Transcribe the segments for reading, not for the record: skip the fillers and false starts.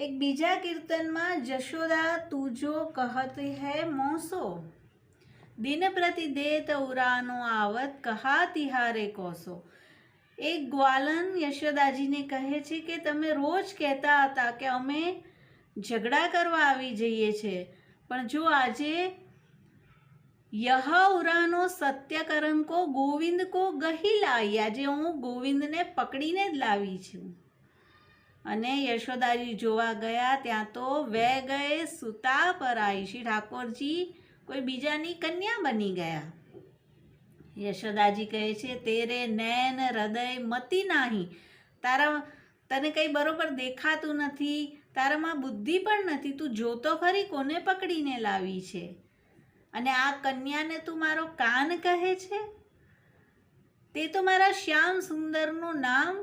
एक बीजा कीर्तन में जशोदा तुझो कहती है मोसो, दिन प्रति देत उरानो आवत कहा तिहारे कोसो। एक ग्वालन यशोदाजी ने कहे छे कि तमे रोज कहता हता कि अमे झगड़ा करवा आवी जईए छे, पण जो आजे यह उरानो सत्यकरण को गोविंद को गही लाई, आजे हूँ गोविंद ने पकड़ीने ज लावी छूं। अने यशोदाजी जोवा गया त्या तो वे गए सुता पर आई। श्री ठाकुरजी कोई बीजानी कन्या बनी गया। यशोदाजी कहे छे तेरे नैन हृदय मती नाही, तारा तने कई बरोबर देखातुं नथी, तारामां बुद्धि पण नथी, तू जोतो खरी कोने पकड़ीने लावी छे। अने आ कन्याने तू मारो कान कहे छे, ते तो मारा श्याम सुंदरनुं नाम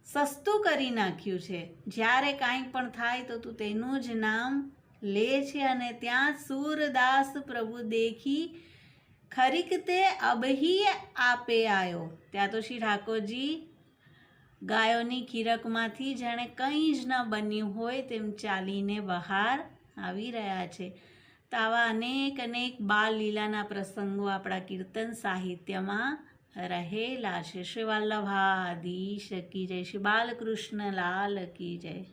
सस्तुं करी नाख्युं छे। ज्यारे कांई पण थाय तो तू तेनुं ज नाम ले छे। अने त्यां सूरदास प्रभु देखी खरीक ते अबही आपे आयो। त्या तो श्री ठाकुरजी गायोनी खीरकमांथी जाणे कंई ज न बन्युं होय तेम चालीने बहार आवी रह्या छे। तो आवा अनेक अनेक बाल लीलाना प्रसंगो आपणा कीर्तन साहित्यमां रहेला छे। श्री वल्लभाधीश की जय, श्री बालकृष्ण लाल की जय।